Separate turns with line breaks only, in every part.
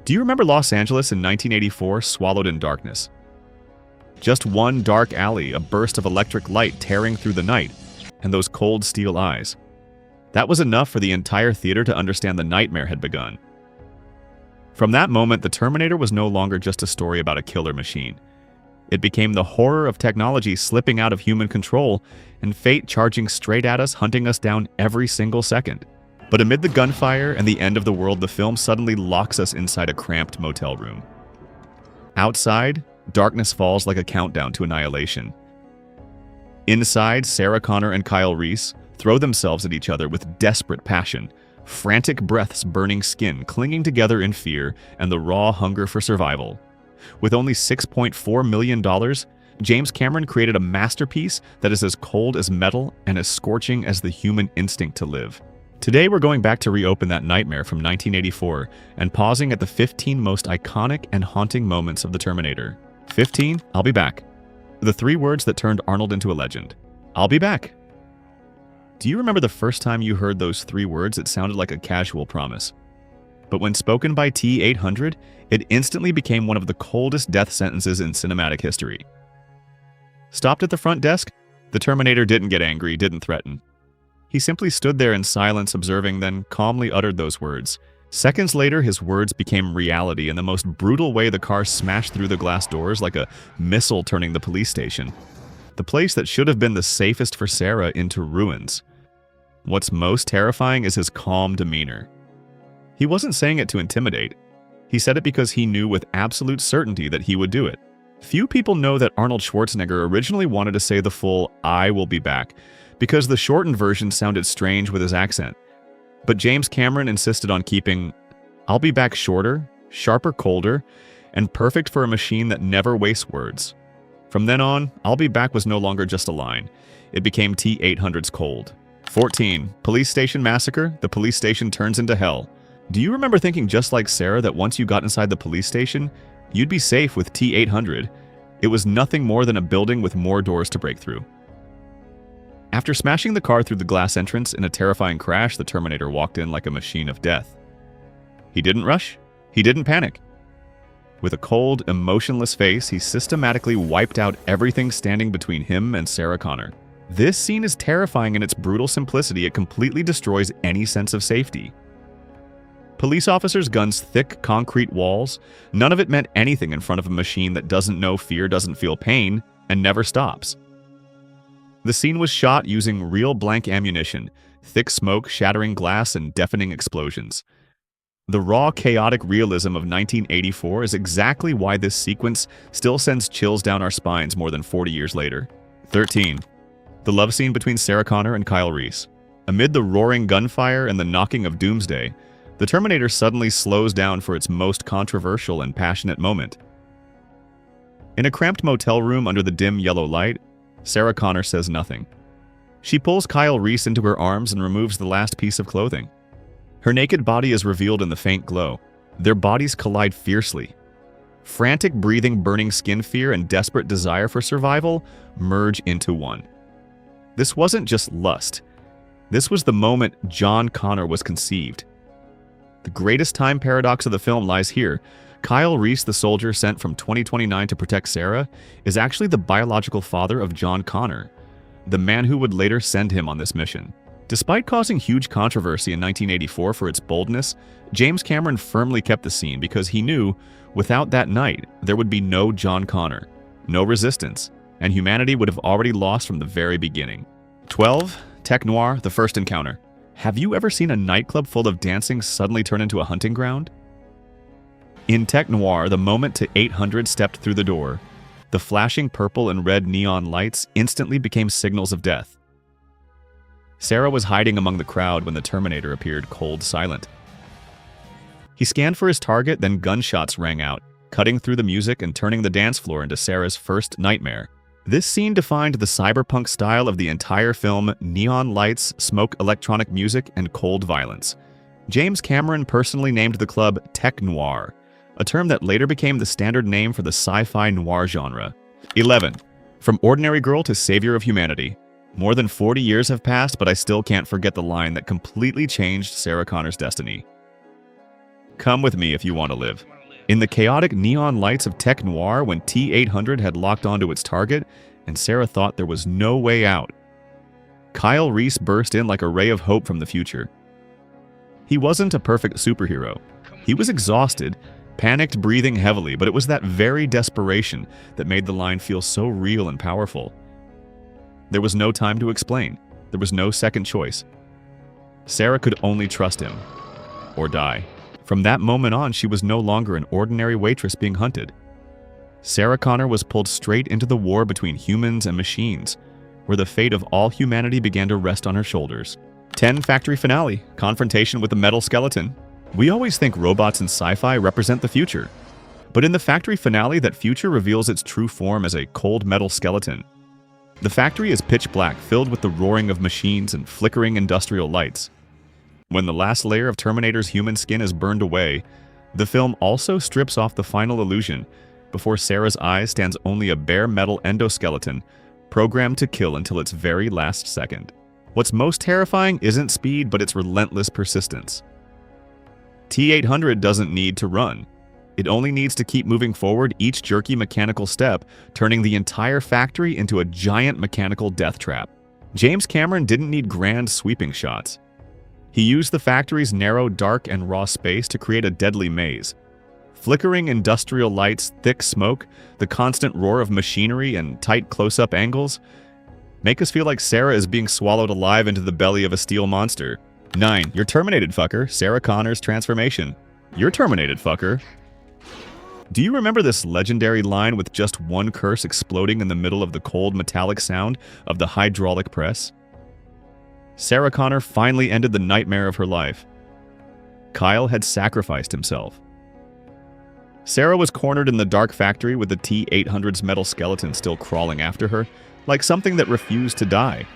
Do you remember Los Angeles in 1984 swallowed in darkness? Just one dark alley, a burst of electric light tearing through the night, and those cold steel eyes. That was enough for the entire theater to understand the nightmare had begun. From that moment, the Terminator was no longer just a story about a killer machine. It became the horror of technology slipping out of human control and fate charging straight at us, hunting us down every single second. But amid the gunfire and the end of the world, the film suddenly locks us inside a cramped motel room. Outside, darkness falls like a countdown to annihilation. Inside, Sarah Connor and Kyle Reese throw themselves at each other with desperate passion, frantic breaths burning skin, clinging together in fear and the raw hunger for survival. With only $6.4 million, James Cameron created a masterpiece that is as cold as metal and as scorching as the human instinct to live. Today we're going back to reopen that nightmare from 1984 and pausing at the 15 most iconic and haunting moments of the Terminator. 15, I'll be back. The 3 words that turned Arnold into a legend. I'll be back. Do you remember the first time you heard those 3 words? It sounded like a casual promise. But when spoken by T-800, it instantly became one of the coldest death sentences in cinematic history. Stopped at the front desk, the Terminator didn't get angry, didn't threaten. He simply stood there in silence, observing, then calmly uttered those words. Seconds later, his words became reality in the most brutal way. The car smashed through the glass doors like a missile turning the police station. The place that should have been the safest for Sarah into ruins. What's most terrifying is his calm demeanor. He wasn't saying it to intimidate. He said it because he knew with absolute certainty that he would do it. Few people know that Arnold Schwarzenegger originally wanted to say the full "I will be back" because the shortened version sounded strange with his accent. But James Cameron insisted on keeping "I'll be back" shorter, sharper, colder, and perfect for a machine that never wastes words. From then on, "I'll be back" was no longer just a line. It became T-800's cold. 14. Police Station Massacre. The police station turns into hell. Do you remember thinking just like Sarah that once you got inside the police station, you'd be safe with T-800? It was nothing more than a building with more doors to break through. After smashing the car through the glass entrance in a terrifying crash, the Terminator walked in like a machine of death. He didn't rush. He didn't panic. With a cold, emotionless face, he systematically wiped out everything standing between him and Sarah Connor. This scene is terrifying in its brutal simplicity. It completely destroys any sense of safety. Police officers' guns, thick concrete walls, none of it meant anything in front of a machine that doesn't know fear, doesn't feel pain, and never stops. The scene was shot using real blank ammunition, thick smoke, shattering glass, and deafening explosions. The raw, chaotic realism of 1984 is exactly why this sequence still sends chills down our spines more than 40 years later. 13. The love scene between Sarah Connor and Kyle Reese. Amid the roaring gunfire and the knocking of doomsday, the Terminator suddenly slows down for its most controversial and passionate moment. In a cramped motel room under the dim yellow light, Sarah Connor says nothing. She pulls Kyle Reese into her arms and removes the last piece of clothing. Her naked body is revealed in the faint glow. Their bodies collide fiercely. Frantic breathing, burning skin fear, and desperate desire for survival merge into one. This wasn't just lust. This was the moment John Connor was conceived. The greatest time paradox of the film lies here. Kyle Reese, the soldier sent from 2029 to protect Sarah, is actually the biological father of John Connor, the man who would later send him on this mission. Despite causing huge controversy in 1984 for its boldness, James Cameron firmly kept the scene because he knew, without that night, there would be no John Connor, no resistance, and humanity would have already lost from the very beginning. 12. Tech Noir, the first encounter. Have you ever seen a nightclub full of dancing suddenly turn into a hunting ground? In Tech Noir, the moment T-800 stepped through the door, the flashing purple and red neon lights instantly became signals of death. Sarah was hiding among the crowd when the Terminator appeared, cold, silent. He scanned for his target, then gunshots rang out, cutting through the music and turning the dance floor into Sarah's first nightmare. This scene defined the cyberpunk style of the entire film: neon lights, smoke, electronic music, and cold violence. James Cameron personally named the club Tech Noir, a term that later became the standard name for the sci-fi noir genre. 11. From ordinary girl to savior of humanity. More than 40 years have passed, but I still can't forget the line that completely changed Sarah Connor's destiny. Come with me if you want to live. In the chaotic neon lights of tech noir when T-800 had locked onto its target, and Sarah thought there was no way out, Kyle Reese burst in like a ray of hope from the future. He wasn't a perfect superhero. He was exhausted, panicked, breathing heavily, but it was that very desperation that made the line feel so real and powerful. There was no time to explain. There was no second choice. Sarah could only trust him, or die. From that moment on, she was no longer an ordinary waitress being hunted. Sarah Connor was pulled straight into the war between humans and machines, where the fate of all humanity began to rest on her shoulders. 10 Factory Finale, confrontation with a metal skeleton. We always think robots in sci-fi represent the future. But in the Factory Finale, that future reveals its true form as a cold metal skeleton. The factory is pitch black, filled with the roaring of machines and flickering industrial lights. When the last layer of Terminator's human skin is burned away, the film also strips off the final illusion. Before Sarah's eyes stands only a bare metal endoskeleton, programmed to kill until its very last second. What's most terrifying isn't speed, but its relentless persistence. T-800 doesn't need to run. It only needs to keep moving forward each jerky mechanical step, turning the entire factory into a giant mechanical death trap. James Cameron didn't need grand sweeping shots. He used the factory's narrow, dark, and raw space to create a deadly maze. Flickering industrial lights, thick smoke, the constant roar of machinery, and tight close-up angles make us feel like Sarah is being swallowed alive into the belly of a steel monster. 9. You're terminated, fucker. Sarah Connor's transformation. You're terminated, fucker. Do you remember this legendary line with just one curse exploding in the middle of the cold metallic sound of the hydraulic press? Sarah Connor finally ended the nightmare of her life. Kyle had sacrificed himself. Sarah was cornered in the dark factory with the T-800's metal skeleton still crawling after her, like something that refused to die.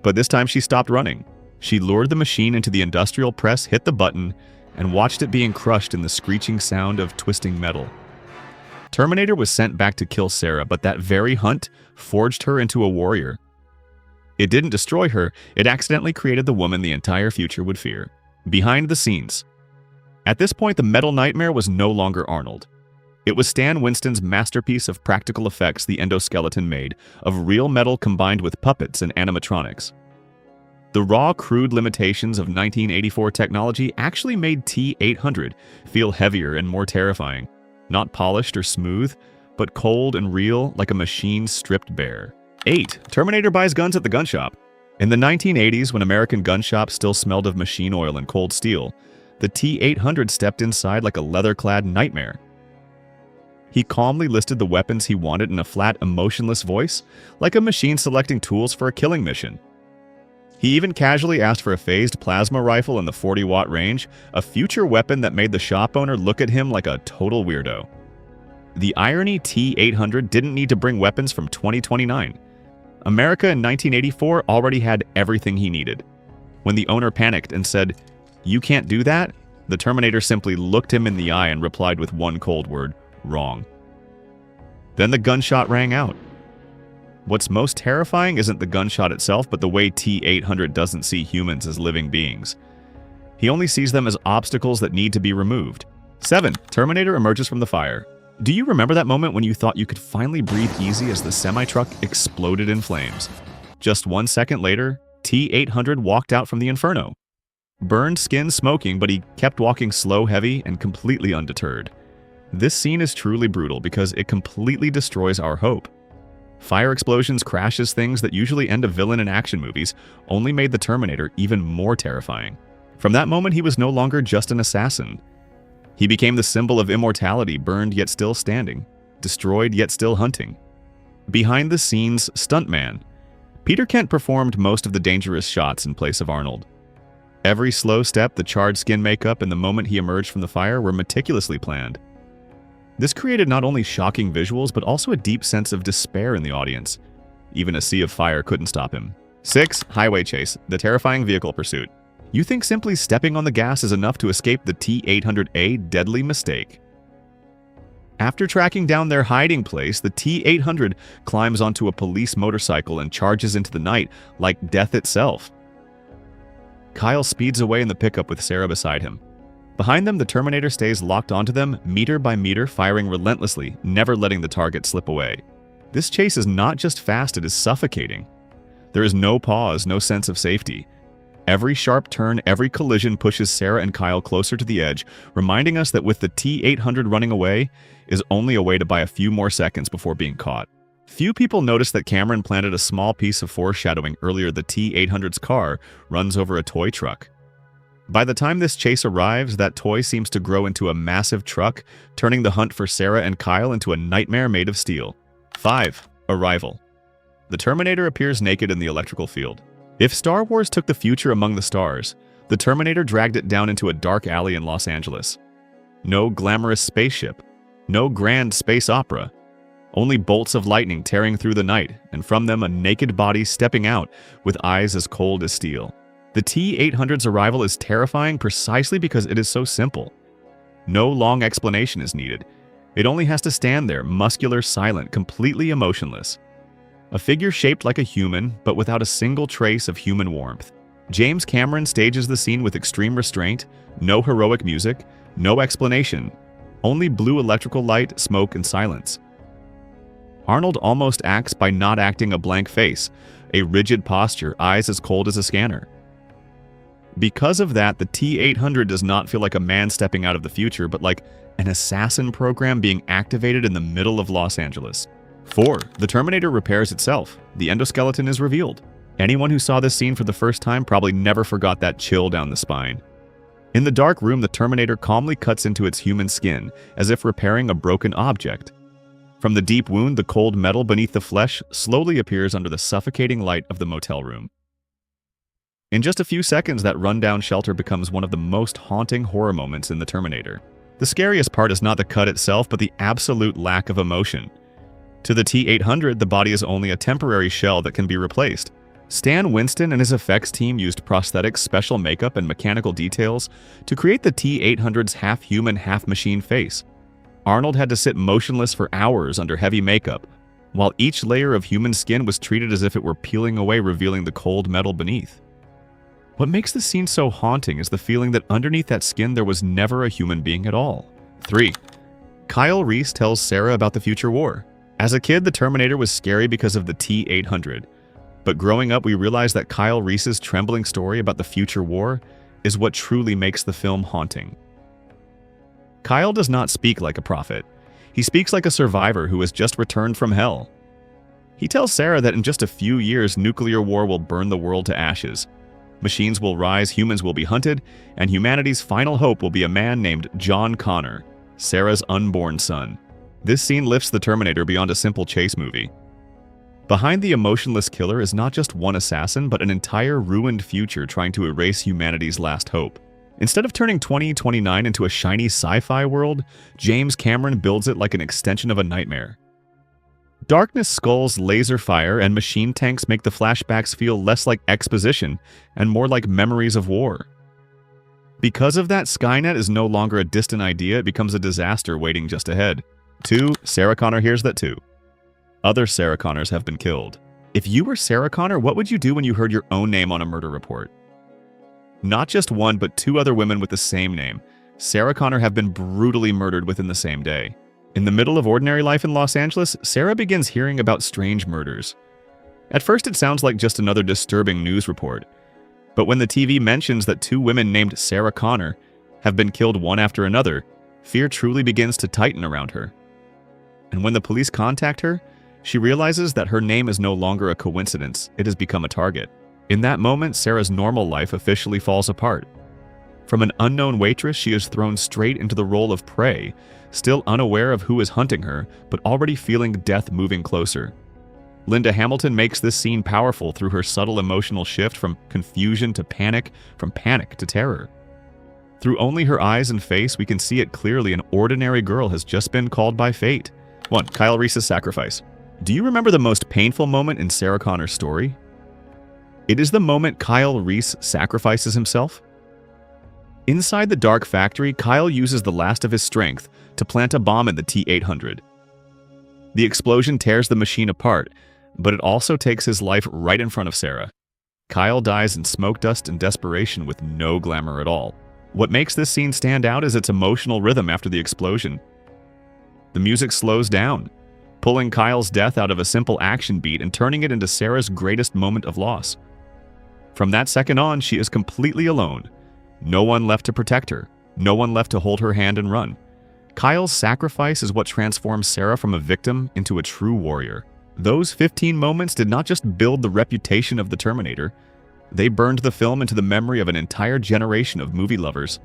But this time she stopped running. She lured the machine into the industrial press, hit the button, and watched it being crushed in the screeching sound of twisting metal. Terminator was sent back to kill Sarah, but that very hunt forged her into a warrior. It didn't destroy her, it accidentally created the woman the entire future would fear. Behind the scenes. At this point, the metal nightmare was no longer Arnold. It was Stan Winston's masterpiece of practical effects the endoskeleton made, of real metal combined with puppets and animatronics. The raw, crude limitations of 1984 technology actually made T-800 feel heavier and more terrifying. Not polished or smooth, but cold and real, like a machine stripped bare. 8. Terminator buys guns at the gun shop. In the 1980s, when American gun shops still smelled of machine oil and cold steel, the T-800 stepped inside like a leather-clad nightmare. He calmly listed the weapons he wanted in a flat, emotionless voice, like a machine selecting tools for a killing mission. He even casually asked for a phased plasma rifle in the 40-watt range, a future weapon that made the shop owner look at him like a total weirdo. The irony, T-800 didn't need to bring weapons from 2029. America in 1984 already had everything he needed. When the owner panicked and said, "You can't do that," the Terminator simply looked him in the eye and replied with one cold word, "Wrong." Then the gunshot rang out. What's most terrifying isn't the gunshot itself, but the way T-800 doesn't see humans as living beings. He only sees them as obstacles that need to be removed. 7. Terminator emerges from the fire. Do you remember that moment when you thought you could finally breathe easy as the semi-truck exploded in flames? Just 1 second later, T-800 walked out from the inferno. Burned skin smoking, but he kept walking slow, heavy, and completely undeterred. This scene is truly brutal because it completely destroys our hope. Fire explosions, crashes, things that usually end a villain in action movies only made the Terminator even more terrifying. From that moment, he was no longer just an assassin. He became the symbol of immortality, burned yet still standing, destroyed yet still hunting. Behind the scenes, stuntman. Peter Kent performed most of the dangerous shots in place of Arnold. Every slow step, the charred skin makeup, and the moment he emerged from the fire were meticulously planned. This created not only shocking visuals, but also a deep sense of despair in the audience. Even a sea of fire couldn't stop him. 6. Highway chase, the terrifying vehicle pursuit. You think simply stepping on the gas is enough to escape the T-800A? Deadly mistake. After tracking down their hiding place, the T-800 climbs onto a police motorcycle and charges into the night like death itself. Kyle speeds away in the pickup with Sarah beside him. Behind them, the Terminator stays locked onto them, meter by meter, firing relentlessly, never letting the target slip away. This chase is not just fast, it is suffocating. There is no pause, no sense of safety. Every sharp turn, every collision pushes Sarah and Kyle closer to the edge, reminding us that with the T-800 running away is only a way to buy a few more seconds before being caught. Few people notice that Cameron planted a small piece of foreshadowing earlier. The T-800's car runs over a toy truck. By the time this chase arrives, that toy seems to grow into a massive truck, turning the hunt for Sarah and Kyle into a nightmare made of steel. 5. Arrival. The Terminator appears naked in the electrical field. If Star Wars took the future among the stars, the Terminator dragged it down into a dark alley in Los Angeles. No glamorous spaceship, no grand space opera, only bolts of lightning tearing through the night, and from them a naked body stepping out with eyes as cold as steel. The T-800's arrival is terrifying precisely because it is so simple. No long explanation is needed. It only has to stand there, muscular, silent, completely emotionless. A figure shaped like a human, but without a single trace of human warmth. James Cameron stages the scene with extreme restraint, no heroic music, no explanation, only blue electrical light, smoke, and silence. Arnold almost acts by not acting, a blank face, a rigid posture, eyes as cold as a scanner. Because of that, the T-800 does not feel like a man stepping out of the future, but like an assassin program being activated in the middle of Los Angeles. 4. The Terminator repairs itself. The endoskeleton is revealed. Anyone who saw this scene for the first time probably never forgot that chill down the spine. In the dark room, the Terminator calmly cuts into its human skin, as if repairing a broken object. From the deep wound, the cold metal beneath the flesh slowly appears under the suffocating light of the motel room. In just a few seconds, that rundown shelter becomes one of the most haunting horror moments in the Terminator. The scariest part is not the cut itself, but the absolute lack of emotion. To the T-800, the body is only a temporary shell that can be replaced. Stan Winston and his effects team used prosthetics, special makeup, and mechanical details to create the T-800's half-human, half-machine face. Arnold had to sit motionless for hours under heavy makeup, while each layer of human skin was treated as if it were peeling away, revealing the cold metal beneath. What makes this scene so haunting is the feeling that underneath that skin there was never a human being at all. 3. Kyle Reese tells Sarah about the future war. As a kid, the Terminator was scary because of the T-800. But growing up, we realized that Kyle Reese's trembling story about the future war is what truly makes the film haunting. Kyle does not speak like a prophet. He speaks like a survivor who has just returned from hell. He tells Sarah that in just a few years, nuclear war will burn the world to ashes. Machines will rise, humans will be hunted, and humanity's final hope will be a man named John Connor, Sarah's unborn son. This scene lifts the Terminator beyond a simple chase movie. Behind the emotionless killer is not just one assassin, but an entire ruined future trying to erase humanity's last hope. Instead of turning 2029 into a shiny sci-fi world, James Cameron builds it like an extension of a nightmare. Darkness, skulls, laser fire, and machine tanks make the flashbacks feel less like exposition and more like memories of war. Because of that, Skynet is no longer a distant idea, it becomes a disaster waiting just ahead. 2. Sarah Connor hears that too. Other Sarah Connors have been killed. If you were Sarah Connor, what would you do when you heard your own name on a murder report? Not just one, but 2 other women with the same name, Sarah Connor, have been brutally murdered within the same day. In the middle of ordinary life in Los Angeles, Sarah begins hearing about strange murders. At first, it sounds like just another disturbing news report. But when the TV mentions that 2 women named Sarah Connor have been killed one after another, fear truly begins to tighten around her. And when the police contact her, she realizes that her name is no longer a coincidence, it has become a target. In that moment, Sarah's normal life officially falls apart. From an unknown waitress, she is thrown straight into the role of prey, still unaware of who is hunting her, but already feeling death moving closer. Linda Hamilton makes this scene powerful through her subtle emotional shift from confusion to panic, from panic to terror. Through only her eyes and face, we can see it clearly: an ordinary girl has just been called by fate. 1. Kyle Reese's sacrifice. Do you remember the most painful moment in Sarah Connor's story? It is the moment Kyle Reese sacrifices himself. Inside the dark factory, Kyle uses the last of his strength to plant a bomb in the T-800. The explosion tears the machine apart, but it also takes his life right in front of Sarah. Kyle dies in smoke dust and desperation with no glamour at all. What makes this scene stand out is its emotional rhythm after the explosion. The music slows down, pulling Kyle's death out of a simple action beat and turning it into Sarah's greatest moment of loss. From that second on, she is completely alone. No one left to protect her. No one left to hold her hand and run. Kyle's sacrifice is what transforms Sarah from a victim into a true warrior. Those 15 moments did not just build the reputation of the Terminator, they burned the film into the memory of an entire generation of movie lovers.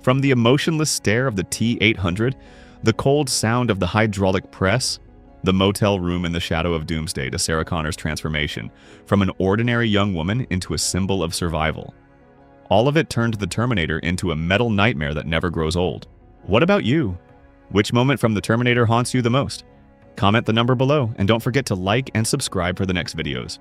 From the emotionless stare of the T-800, the cold sound of the hydraulic press, the motel room in the shadow of doomsday, to Sarah Connor's transformation from an ordinary young woman into a symbol of survival. All of it turned the Terminator into a metal nightmare that never grows old. What about you? Which moment from the Terminator haunts you the most? Comment the number below, and don't forget to like and subscribe for the next videos.